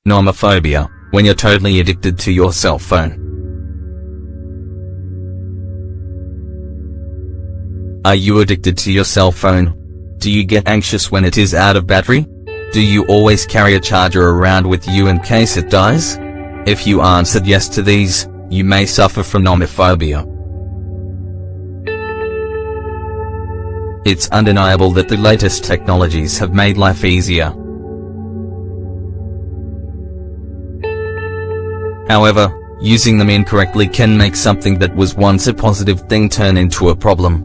Nomophobia, when you're totally addicted to your cell phone. Are you addicted to your cell phone? Do you get anxious when it is out of battery? Do you always carry a charger around with you in case it dies? If you answered yes to these, you may suffer from nomophobia. It's undeniable that the latest technologies have made life easier. However, using them incorrectly can make something that was once a positive thing turn into a problem.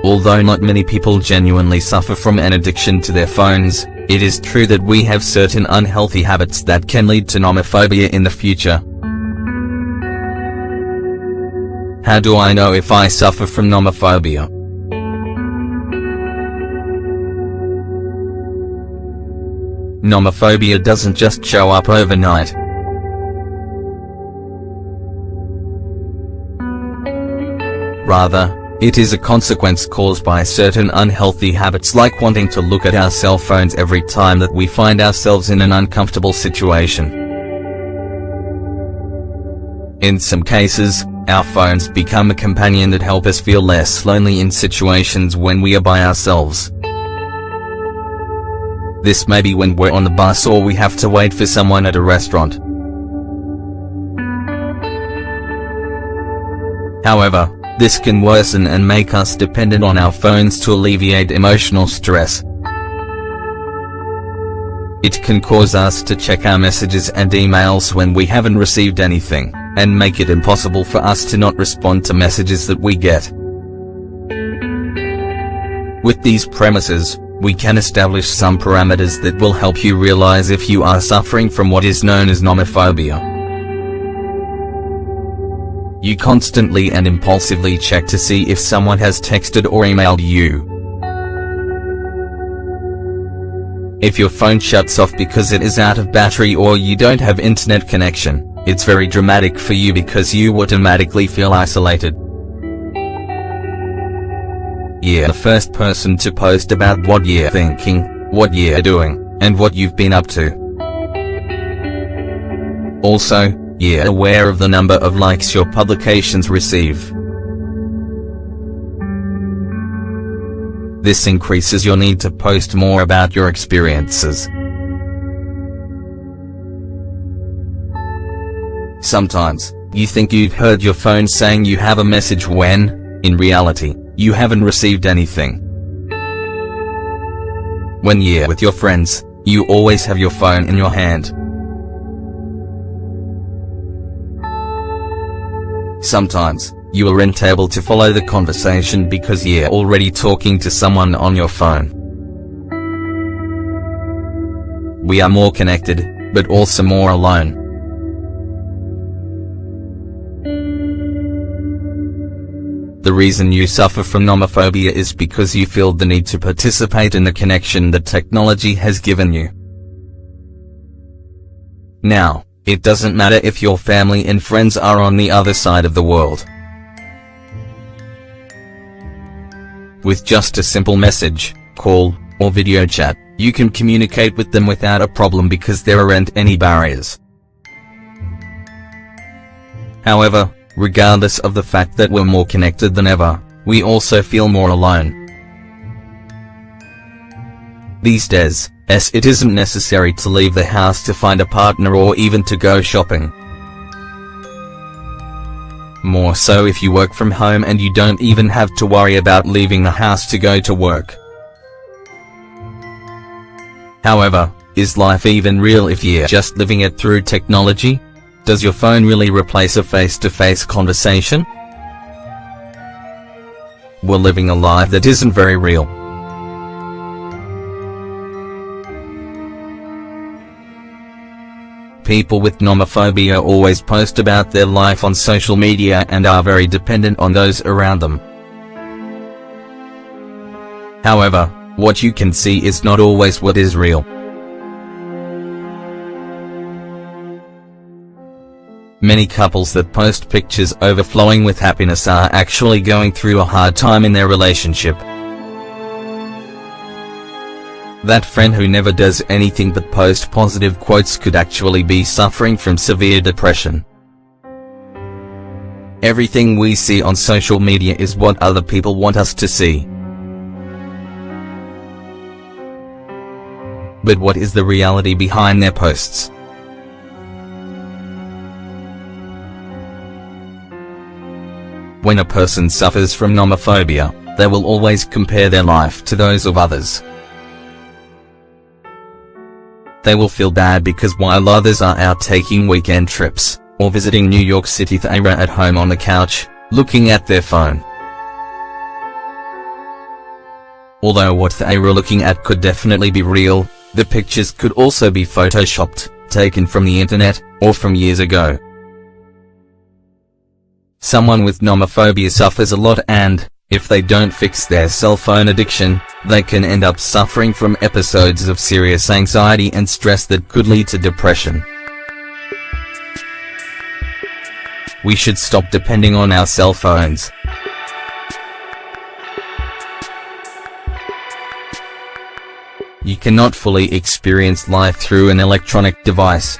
Although not many people genuinely suffer from an addiction to their phones, it is true that we have certain unhealthy habits that can lead to nomophobia in the future. How do I know if I suffer from nomophobia? Nomophobia doesn't just show up overnight. Rather, it is a consequence caused by certain unhealthy habits like wanting to look at our cell phones every time that we find ourselves in an uncomfortable situation. In some cases, our phones become a companion that help us feel less lonely in situations when we are by ourselves. This may be when we're on the bus or we have to wait for someone at a restaurant. However, this can worsen and make us dependent on our phones to alleviate emotional stress. It can cause us to check our messages and emails when we haven't received anything, and make it impossible for us to not respond to messages that we get. With these premises, we can establish some parameters that will help you realize if you are suffering from what is known as nomophobia. You constantly and impulsively check to see if someone has texted or emailed you. If your phone shuts off because it is out of battery or you don't have internet connection, it's very dramatic for you because you automatically feel isolated. You're the first person to post about what you're thinking, what you're doing, and what you've been up to. Also, you're aware of the number of likes your publications receive. This increases your need to post more about your experiences. Sometimes, you think you've heard your phone saying you have a message when, in reality, you haven't received anything. When you're with your friends, you always have your phone in your hand. Sometimes, you aren't able to follow the conversation because you're already talking to someone on your phone. We are more connected, but also more alone. The reason you suffer from nomophobia is because you feel the need to participate in the connection that technology has given you. Now, it doesn't matter if your family and friends are on the other side of the world. With just a simple message, call, or video chat, you can communicate with them without a problem because there aren't any barriers. However, regardless of the fact that we're more connected than ever, we also feel more alone. These days, it isn't necessary to leave the house to find a partner or even to go shopping. More so if you work from home and you don't even have to worry about leaving the house to go to work. However, is life even real if you're just living it through technology? Does your phone really replace a face-to-face conversation? We're living a life that isn't very real. People with nomophobia always post about their life on social media and are very dependent on those around them. However, what you can see is not always what is real. Many couples that post pictures overflowing with happiness are actually going through a hard time in their relationship. That friend who never does anything but post positive quotes could actually be suffering from severe depression. Everything we see on social media is what other people want us to see. But what is the reality behind their posts? When a person suffers from nomophobia, they will always compare their life to those of others. They will feel bad because while others are out taking weekend trips, or visiting New York City, they are at home on the couch, looking at their phone. Although what they are looking at could definitely be real, the pictures could also be photoshopped, taken from the internet, or from years ago. Someone with nomophobia suffers a lot, and, if they don't fix their cell phone addiction, they can end up suffering from episodes of serious anxiety and stress that could lead to depression. We should stop depending on our cell phones. You cannot fully experience life through an electronic device.